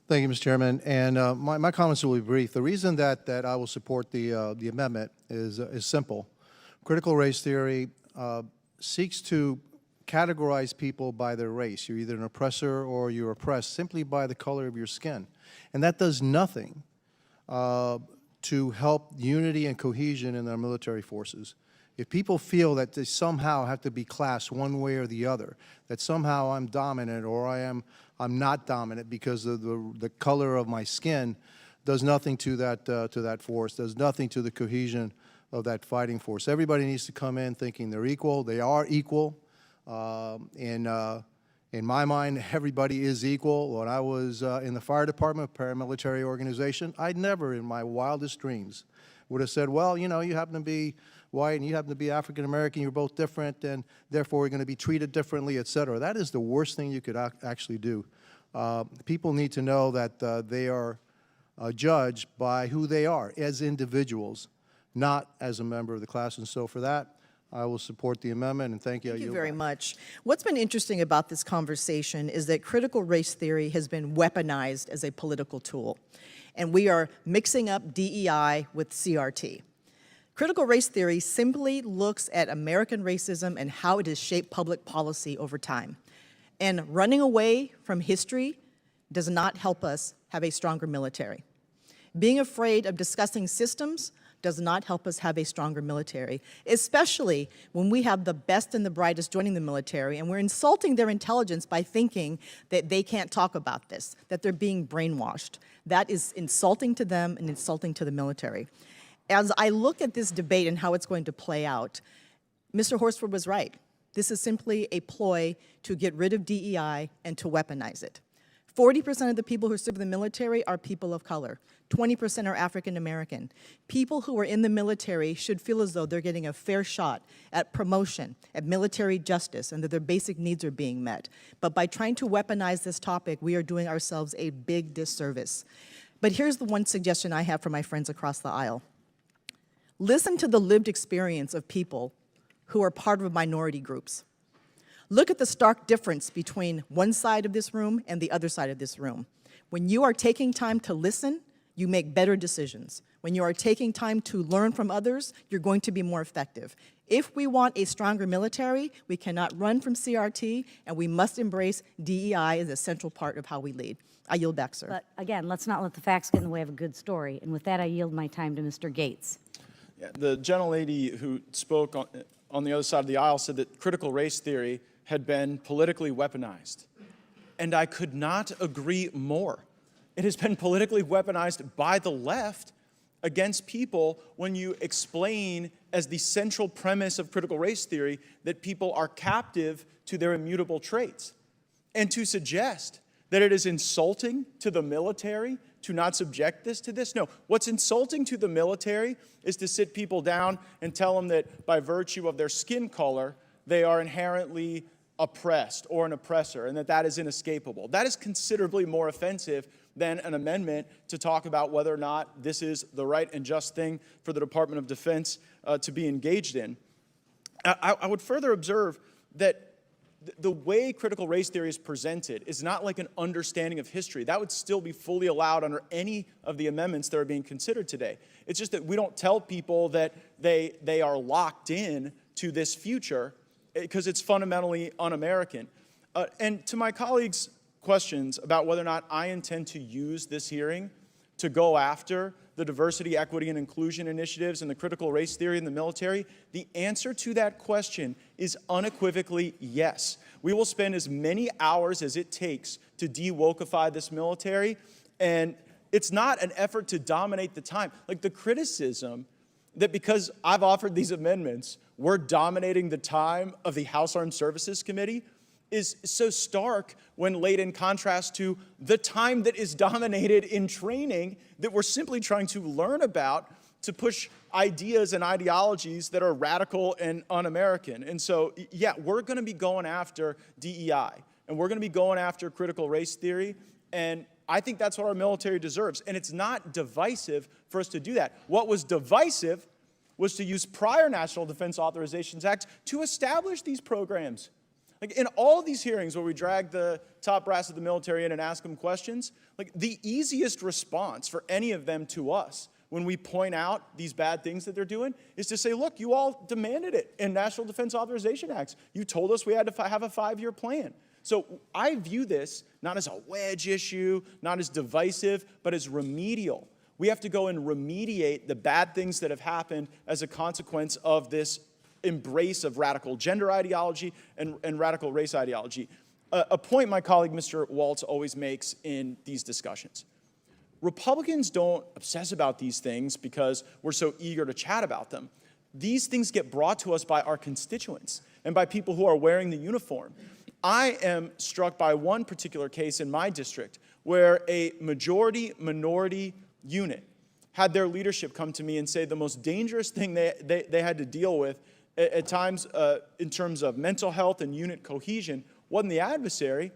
Thank you, Mr. Chairman. And my comments will be brief. The reason that I will support the amendment is simple. Critical race theory seeks to categorize people by their race. You're either an oppressor or you're oppressed simply by the color of your skin. And that does nothing to help unity and cohesion in our military forces. If people feel that they somehow have to be classed one way or the other, that somehow I'm dominant or I'm not dominant because of the color of my skin, does nothing to that force, does nothing to the cohesion of that fighting force. Everybody needs to come in thinking they're equal. They are equal. In my mind, everybody is equal. When I was in the fire department, paramilitary organization, I'd never in my wildest dreams would have said, well, you know, you happen to be white and you happen to be African American, you're both different, and therefore you're going to be treated differently, et cetera. That is the worst thing you could actually do. People need to know that they are judged by who they are as individuals, not as a member of the class. And so for that, I will support the amendment, and thank you. Thank you very much. What's been interesting about this conversation is that critical race theory has been weaponized as a political tool, and we are mixing up DEI with CRT. Critical race theory simply looks at American racism and how it has shaped public policy over time. And running away from history does not help us have a stronger military. Being afraid of discussing systems does not help us have a stronger military, especially when we have the best and the brightest joining the military and we're insulting their intelligence by thinking that they can't talk about this, that they're being brainwashed. That is insulting to them and insulting to the military. As I look at this debate and how it's going to play out, Mr. Horsford was right. This is simply a ploy to get rid of DEI and to weaponize it. 40% of the people who serve in the military are people of color. 20% are African American. People who are in the military should feel as though they're getting a fair shot at promotion, at military justice, and that their basic needs are being met. But by trying to weaponize this topic, we are doing ourselves a big disservice. But here's the one suggestion I have for my friends across the aisle. Listen to the lived experience of people who are part of minority groups. Look at the stark difference between one side of this room and the other side of this room. When you are taking time to listen, you make better decisions. When you are taking time to learn from others, you're going to be more effective. If we want a stronger military, we cannot run from CRT, and we must embrace DEI as a central part of how we lead. I yield back, sir. But again, let's not let the facts get in the way of a good story. And with that, I yield my time to Mr. Gaetz. Yeah, the gentlelady who spoke on the other side of the aisle said that critical race theory had been politically weaponized. And I could not agree more. It has been politically weaponized by the left against people when you explain as the central premise of critical race theory that people are captive to their immutable traits. And to suggest that it is insulting to the military to not subject this to this? No, what's insulting to the military is to sit people down and tell them that by virtue of their skin color, they are inherently oppressed or an oppressor, and that is inescapable. That is considerably more offensive than an amendment to talk about whether or not this is the right and just thing for the Department of Defense to be engaged in. I would further observe that the way critical race theory is presented is not like an understanding of history. That would still be fully allowed under any of the amendments that are being considered today. It's just that we don't tell people that they are locked in to this future because it's fundamentally un-American. And to my colleagues' questions about whether or not I intend to use this hearing to go after the diversity, equity, and inclusion initiatives and the critical race theory in the military, the answer to that question is unequivocally yes. We will spend as many hours as it takes to de-wokeify this military, and it's not an effort to dominate the time. Like the criticism that because I've offered these amendments, we're dominating the time of the House Armed Services Committee is so stark when laid in contrast to the time that is dominated in training that we're simply trying to learn about to push ideas and ideologies that are radical and un-American. And so, yeah, we're going to be going after DEI, and we're going to be going after critical race theory, and I think that's what our military deserves. And it's not divisive for us to do that. What was divisive was to use prior National Defense Authorizations Acts to establish these programs. Like in all these hearings where we drag the top brass of the military in and ask them questions, like the easiest response for any of them to us when we point out these bad things that they're doing is to say, look, you all demanded it in National Defense Authorization Acts. You told us we had to have a 5-year plan. So I view this not as a wedge issue, not as divisive, but as remedial. We have to go and remediate the bad things that have happened as a consequence of this embrace of radical gender ideology and radical race ideology. A point my colleague Mr. Waltz always makes in these discussions. Republicans don't obsess about these things because we're so eager to chat about them. These things get brought to us by our constituents and by people who are wearing the uniform. I am struck by one particular case in my district where a majority-minority unit had their leadership come to me and say the most dangerous thing they had to deal with at times in terms of mental health and unit cohesion wasn't the adversary,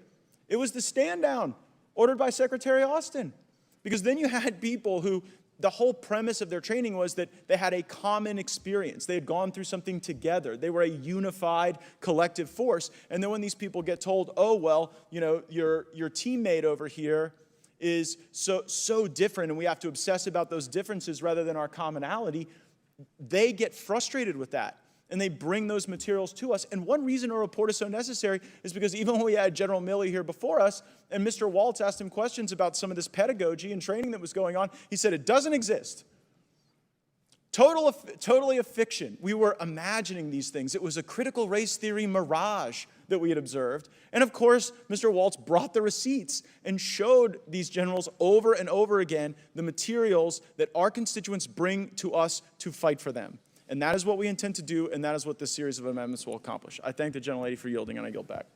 it was the stand down ordered by Secretary Austin. Because then you had people who, the whole premise of their training was that they had a common experience. They had gone through something together. They were a unified collective force. And then when these people get told, oh, well, you know, your teammate over here is so different and we have to obsess about those differences rather than our commonality, they get frustrated with that. And they bring those materials to us. And one reason a report is so necessary is because even when we had General Milley here before us, and Mr. Waltz asked him questions about some of this pedagogy and training that was going on, he said it doesn't exist. Totally a fiction. We were imagining these things. It was a critical race theory mirage that we had observed. And of course, Mr. Waltz brought the receipts and showed these generals over and over again the materials that our constituents bring to us to fight for them. And that is what we intend to do, and that is what this series of amendments will accomplish. I thank the gentlelady for yielding, and I yield back.